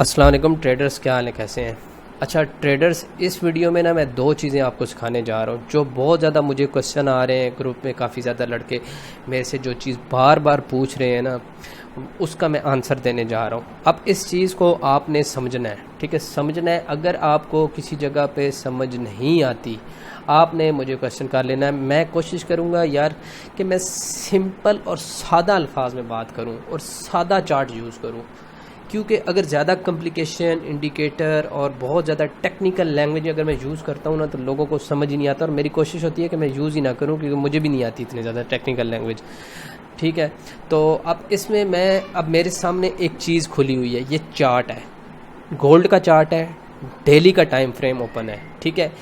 अस्सलाम वालेकुम ट्रेडर्स, क्या हाल है, कैसे हैं। अच्छा ट्रेडर्स, इस वीडियो में ना मैं दो चीज़ें आपको सिखाने जा रहा हूँ जो बहुत ज़्यादा मुझे क्वेश्चन आ रहे हैं ग्रुप में। काफ़ी ज़्यादा लड़के मेरे से जो चीज़ बार बार पूछ रहे हैं ना, उसका मैं आंसर देने जा रहा हूँ। अब इस चीज़ को आपने समझना है, ठीक है, समझना है। अगर आपको किसी जगह पे समझ नहीं आती, आपने मुझे क्वेश्चन कर लेना है। मैं कोशिश करूँगा यार कि मैं सिंपल और सादा अल्फाज में बात करूँ और सादा चार्ट यूज़ करूँ, क्योंकि अगर ज़्यादा कॉम्प्लिकेशन, इंडिकेटर और बहुत ज़्यादा टेक्निकल लैंग्वेज अगर मैं यूज़ करता हूँ ना, तो लोगों को समझ ही नहीं आता। और मेरी कोशिश होती है कि मैं यूज़ ही ना करूँ, क्योंकि मुझे भी नहीं आती इतनी ज़्यादा टेक्निकल लैंग्वेज, ठीक है। तो अब इसमें अब मेरे सामने एक चीज़ खुली हुई है, ये चार्ट है, गोल्ड का चार्ट है, डेली का टाइम फ्रेम ओपन है, ठीक है।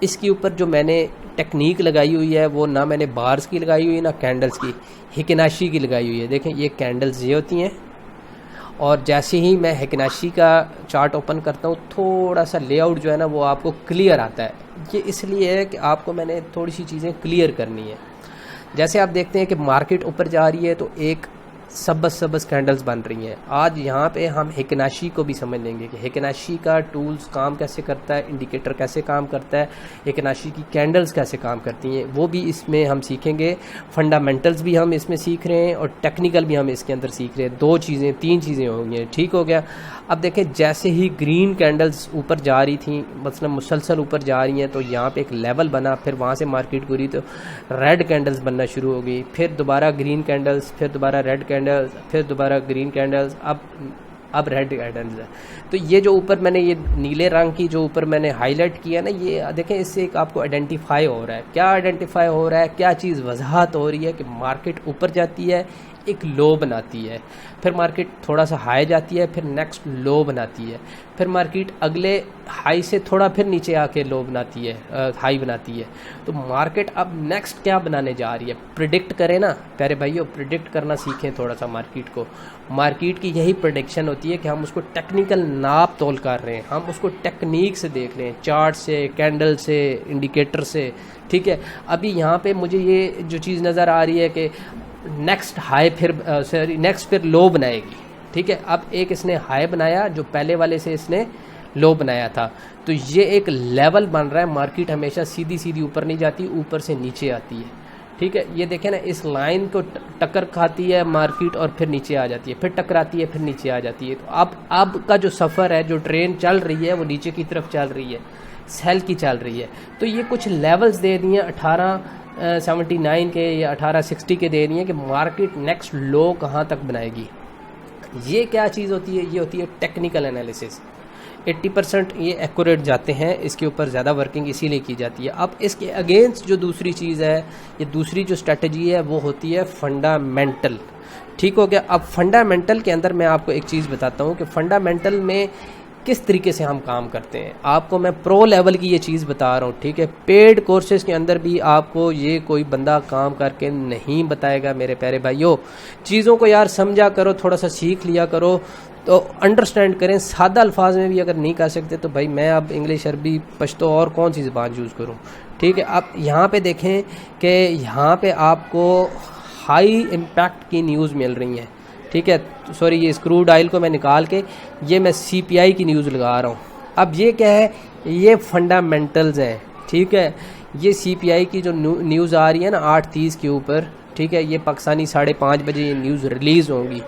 इसके ऊपर जो मैंने टेक्निक लगाई हुई है वो ना मैंने बार्स की लगाई हुई है ना कैंडल्स की, हिकनाशी की लगाई हुई है। देखें, ये कैंडल्स ये होती हैं, और जैसे ही मैं हिकनाशी का चार्ट ओपन करता हूँ, थोड़ा सा लेआउट जो है ना वो आपको क्लियर आता है। ये इसलिए है कि आपको मैंने थोड़ी सी चीज़ें क्लियर करनी है। जैसे आप देखते हैं कि मार्केट ऊपर जा रही है तो एक सबस कैंडल्स बन रही हैं। आज यहाँ पे हम हिकनाशी को भी समझ लेंगे कि हिकनाशी का टूल्स काम कैसे करता है, इंडिकेटर कैसे काम करता है, हिकनाशी की कैंडल्स कैसे काम करती हैं, वो भी इसमें हम सीखेंगे। फंडामेंटल्स भी हम इसमें सीख रहे हैं और टेक्निकल भी हम इसके अंदर सीख रहे हैं। तीन चीज़ें होंगी, ठीक हो गया। अब देखें, जैसे ही ग्रीन कैंडल्स ऊपर जा रही थी, मतलब मुसलसल ऊपर जा रही हैं, तो यहाँ पे एक लेवल बना, फिर वहाँ से मार्केट घुरी तो रेड कैंडल्स बनना शुरू हो गई, फिर दोबारा ग्रीन कैंडल्स, फिर दोबारा रेड कैंडल्स, फिर दोबारा ग्रीन कैंडल्स, अब रेड कैंडल्स है। तो ये जो ऊपर मैंने ये नीले रंग की जो ऊपर मैंने हाईलाइट किया ना, ये देखें, इससे एक आपको आइडेंटिफाई हो रहा है। क्या आइडेंटिफाई हो रहा है, क्या चीज़ वजाहत हो रही है कि मार्केट ऊपर जाती है, एक लो बनाती है, फिर मार्केट थोड़ा सा हाई जाती है, फिर नेक्स्ट लो बनाती है, फिर मार्केट अगले हाई से थोड़ा फिर नीचे आके लो बनाती है, हाई बनाती है। तो मार्केट अब नेक्स्ट क्या बनाने जा रही है, प्रिडिक्ट करें ना प्यारे भाइयों, प्रिडिक्ट करना सीखें थोड़ा सा मार्केट को। मार्केट की यही प्रिडिक्शन होती है कि हम उसको टेक्निकल नाप तोल कर रहे हैं, हम उसको टेक्निक से देख रहे हैं, चार्ट से, कैंडल से, इंडिकेटर से, ठीक है। अभी यहाँ पे मुझे ये जो चीज़ नज़र आ रही है कि नेक्स्ट हाई फिर लो बनाएगी, ठीक है। अब एक इसने हाई बनाया जो पहले वाले से इसने लो बनाया था, तो ये एक लेवल बन रहा है। मार्केट हमेशा सीधी सीधी ऊपर नहीं जाती, ऊपर से नीचे आती है, ठीक है। ये देखें ना, इस लाइन को टक्कर खाती है मार्केट और फिर नीचे आ जाती है, फिर टकराती है, फिर नीचे आ जाती है। तो अब का जो सफ़र है, जो ट्रेन चल रही है, वो नीचे की तरफ चल रही है, सेल की चल रही है। तो ये कुछ लेवल्स दे दिए 1879 के या 1860 के दे रही हैं कि मार्केट नेक्स्ट लो कहाँ तक बनाएगी। ये क्या चीज़ होती है, ये होती है टेक्निकल एनालिसिस। 80% ये एक्यूरेट जाते हैं, इसके ऊपर ज़्यादा वर्किंग इसीलिए की जाती है। अब इसके अगेंस्ट जो दूसरी चीज़ है, ये दूसरी जो स्ट्रेटजी है, वो होती है फंडामेंटल, ठीक हो गया। अब फंडामेंटल के अंदर मैं आपको एक चीज़ बताता हूँ कि फंडामेंटल में किस तरीके से हम काम करते हैं। आपको मैं प्रो लेवल की ये चीज़ बता रहा हूँ, ठीक है। पेड कोर्सेज के अंदर भी आपको ये कोई बंदा काम करके नहीं बताएगा मेरे प्यारे भाइयों। चीज़ों को यार समझा करो, थोड़ा सा सीख लिया करो, तो अंडरस्टैंड करें। सादा अल्फाज में भी अगर नहीं कर सकते तो भाई मैं अब इंग्लिश, अरबी, पश्तो और कौन सी ज़बान यूज़ करूँ, ठीक है। अब यहाँ पर देखें कि यहाँ पर आपको हाई इम्पैक्ट की न्यूज़ मिल रही हैं, ठीक है। सॉरी, ये क्रूड ऑयल को मैं निकाल के ये मैं CPI की न्यूज़ लगा रहा हूँ। अब ये क्या है, ये फंडामेंटल्स हैं, ठीक है। ये CPI की जो न्यूज़ आ रही है ना 8:30 के ऊपर, ठीक है, ये पाकिस्तानी 5:30 बजे ये न्यूज़ रिलीज़ होंगी।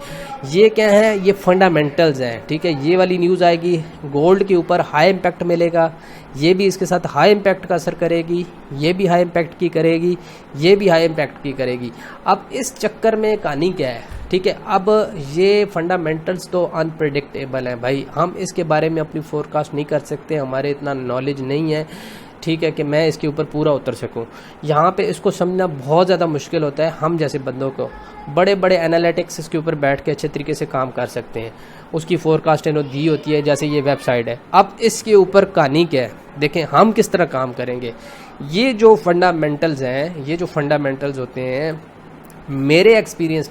ये क्या है, ये फंडामेंटल्स हैं, ठीक है। ये वाली न्यूज़ आएगी, गोल्ड के ऊपर हाई इम्पैक्ट मिलेगा, ये भी इसके साथ हाई इम्पैक्ट का असर करेगी, ये भी हाई इम्पैक्ट की करेगी, ये भी हाई इम्पैक्ट की करेगी। अब इस चक्कर में कहानी क्या है, ठीक है। अब ये फंडामेंटल्स तो अनप्रेडिक्टेबल हैं भाई, हम इसके बारे में अपनी फोरकास्ट नहीं कर सकते, हमारे इतना नॉलेज नहीं है, ठीक है, कि मैं इसके ऊपर पूरा उतर सकूं। यहाँ पे इसको समझना बहुत ज़्यादा मुश्किल होता है। हम जैसे बंदों को बड़े बड़े एनालिटिक्स इसके ऊपर बैठ के अच्छे तरीके से काम कर सकते हैं, उसकी फोरकास्ट दी होती है, जैसे ये वेबसाइट है। अब इसके ऊपर कहानी क्या है, देखें हम किस तरह काम करेंगे। ये जो फंडामेंटल्स हैं, ये जो फंडामेंटल्स होते हैं, मेरे एक्सपीरियंस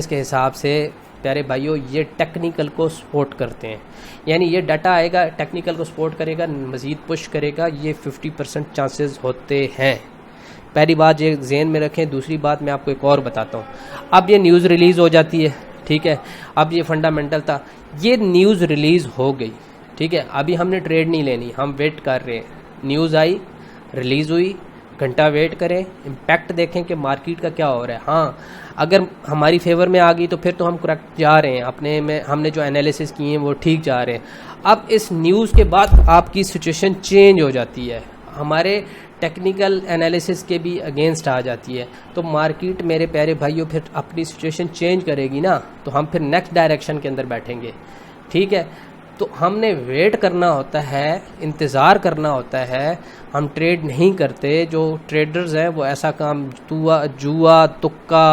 के हिसाब से प्यारे भाइयों, ये टेक्निकल को सपोर्ट करते हैं। यानी ये डाटा आएगा, टेक्निकल को सपोर्ट करेगा, मज़ीद पुश करेगा, ये 50% चांसेस होते हैं। पहली बात ये ज़हन में रखें। दूसरी बात मैं आपको एक और बताता हूँ। अब ये न्यूज़ रिलीज़ हो जाती है, ठीक है। अब ये फंडामेंटल था, ये न्यूज़ रिलीज़ हो गई, ठीक है। अभी हमने ट्रेड नहीं लेनी, हम वेट कर रहे हैं, न्यूज़ आई, रिलीज़ हुई, घंटा वेट करें, इम्पैक्ट देखें कि मार्केट का क्या हो रहा है। हाँ, अगर हमारी फेवर में आ गई तो फिर तो हम करेक्ट जा रहे हैं, अपने में हमने जो एनालिसिस किए हैं वो ठीक जा रहे हैं। अब इस न्यूज़ के बाद आपकी सिचुएशन चेंज हो जाती है, हमारे टेक्निकल एनालिसिस के भी अगेंस्ट आ जाती है, तो मार्केट मेरे प्यारे भाइयों फिर अपनी सिचुएशन चेंज करेगी ना, तो हम फिर नेक्स्ट डायरेक्शन के अंदर बैठेंगे, ठीक है। तो हमने वेट करना होता है, इंतज़ार करना होता है, हम ट्रेड नहीं करते। जो ट्रेडर्स हैं वो ऐसा काम जुआ तुक्का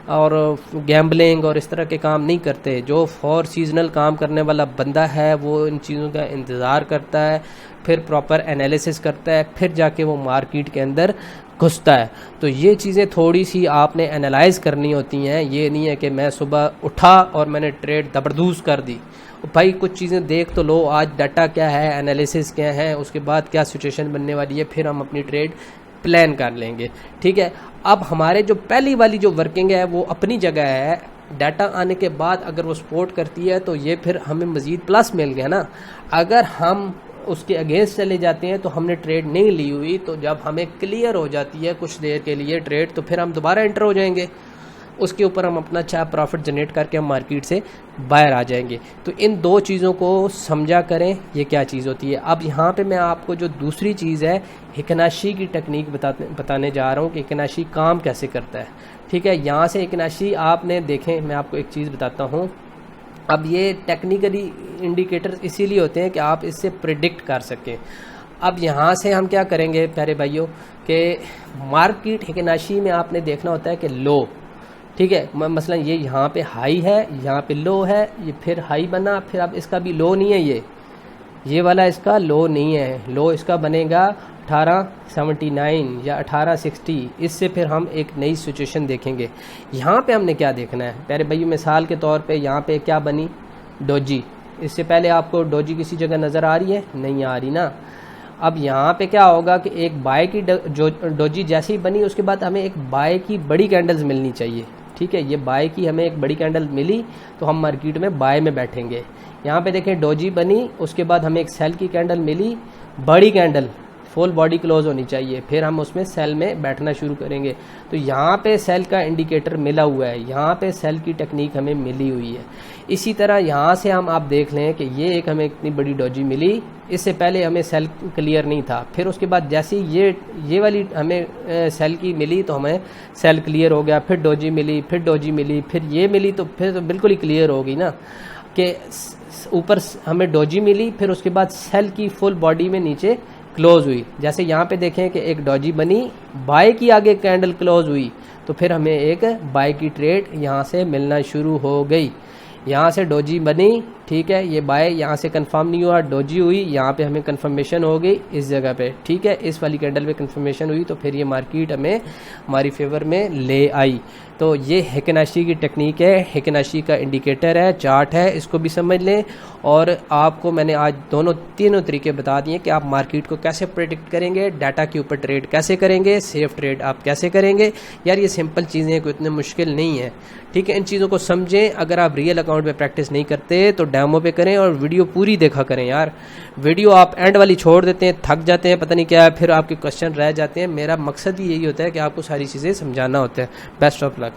और गैम्बलिंग और इस तरह के काम नहीं करते। जो फॉर सीजनल काम करने वाला बंदा है वो इन चीज़ों का इंतज़ार करता है, फिर प्रॉपर एनालिसिस करता है, फिर जाके वो मार्केट के अंदर घुसता है। तो ये चीज़ें थोड़ी सी आपने एनालाइज करनी होती हैं। ये नहीं है कि मैं सुबह उठा और मैंने ट्रेड ज़बरदस्त कर दी। भाई कुछ चीज़ें देख तो लो, आज डाटा क्या है, एनालिसिस क्या है, उसके बाद क्या सिचुएशन बनने वाली है, फिर हम अपनी ट्रेड प्लान कर लेंगे, ठीक है। अब हमारे जो पहली वाली जो वर्किंग है वो अपनी जगह है, डाटा आने के बाद अगर वो सपोर्ट करती है तो ये फिर हमें मज़ीद प्लस मिल गया ना। अगर हम उसके अगेंस्ट चले जाते हैं तो हमने ट्रेड नहीं ली हुई, तो जब हमें क्लियर हो जाती है कुछ देर के लिए ट्रेड, तो फिर हम दोबारा एंटर हो जाएंगे, उसके ऊपर हम अपना अच्छा प्रॉफिट जनरेट करके हम मार्केट से बाहर आ जाएंगे। तो इन दो चीज़ों को समझा करें ये क्या चीज़ होती है। अब यहाँ पे मैं आपको जो दूसरी चीज़ है हिकनाशी की टेक्निक बताने जा रहा हूँ कि हिकनाशी काम कैसे करता है, ठीक है। यहाँ से हिकनाशी आपने देखें, मैं आपको एक चीज़ बताता हूँ। अब ये टेक्निकली इंडिकेटर्स इसीलिए होते हैं कि आप इससे प्रिडिक्ट कर सकें। अब यहाँ से हम क्या करेंगे प्यारे भाइयों कि मार्केट हिकनाशी में आपने देखना होता है कि लो, ठीक है, मसलन ये यहाँ पे हाई है, यहाँ पे लो है, ये फिर हाई बना, फिर अब इसका भी लो नहीं है, ये वाला इसका लो नहीं है, लो इसका बनेगा 1879 या 1860। इससे फिर हम एक नई सिचुएशन देखेंगे। यहाँ पे हमने क्या देखना है प्यारे भाइयों, मिसाल के तौर पे यहाँ पे क्या बनी, डोजी। इससे पहले आपको डोजी किसी जगह नज़र आ रही है, नहीं आ रही ना। अब यहाँ पे क्या होगा कि एक बाय की डोजी जैसी ही बनी, उसके बाद हमें एक बाय की बड़ी कैंडल्स मिलनी चाहिए, ठीक है। ये बाय की हमें एक बड़ी कैंडल मिली तो हम मार्केट में बाय में बैठेंगे। यहाँ पे देखें डोजी बनी, उसके बाद हमें एक सेल की कैंडल मिली, बड़ी कैंडल, फुल बॉडी क्लोज होनी चाहिए, फिर हम उसमें सेल में बैठना शुरू करेंगे। तो यहाँ पे सेल का इंडिकेटर मिला हुआ है, यहाँ पे सेल की टेक्निक हमें मिली हुई है। इसी तरह यहाँ से हम आप देख लें कि ये एक हमें इतनी बड़ी डोजी मिली, इससे पहले हमें सेल क्लियर नहीं था, फिर उसके बाद जैसे ये वाली हमें सेल की मिली तो हमें सेल क्लियर हो गया, फिर डोजी मिली, फिर डोजी मिली, फिर ये मिली, तो फिर तो बिल्कुल ही क्लियर हो गई ना कि ऊपर हमें डोजी मिली, फिर उसके बाद सेल की फुल बॉडी में नीचे क्लोज हुई। जैसे यहाँ पे देखें कि एक डोजी बनी, बाय की आगे कैंडल क्लोज हुई, तो फिर हमें एक बाय की ट्रेड यहाँ से मिलना शुरू हो गई। यहाँ से डोजी बनी, ठीक है, ये बाय यहाँ से कंफर्म नहीं हुआ, डोजी हुई, यहाँ पे हमें कंफर्मेशन हो गई इस जगह पे, ठीक है, इस वाली कैंडल पे कंफर्मेशन हुई, तो फिर ये मार्केट हमें हमारी फेवर में ले आई। तो ये हिकनाशी की टेक्निक है, हिकनाशी का इंडिकेटर है, चार्ट है, इसको भी समझ लें। और आपको मैंने आज तीनों तरीके बता दिए कि आप मार्केट को कैसे प्रेडिक्ट करेंगे, डाटा के ऊपर ट्रेड कैसे करेंगे, सेफ ट्रेड आप कैसे करेंगे। यार ये सिंपल चीज़ें हैं, कोई इतने मुश्किल नहीं है, ठीक है। इन चीज़ों को समझें। अगर आप रियल अकाउंट में प्रैक्टिस नहीं करते तो डेमो पे करें और वीडियो पूरी देखा करें। यार वीडियो आप एंड वाली छोड़ देते हैं, थक जाते हैं, पता नहीं क्या है, फिर आपके क्वेश्चन रह जाते हैं। मेरा मकसद ही यही होता है कि आपको सारी चीज़ें समझाना होता है। Best of luck.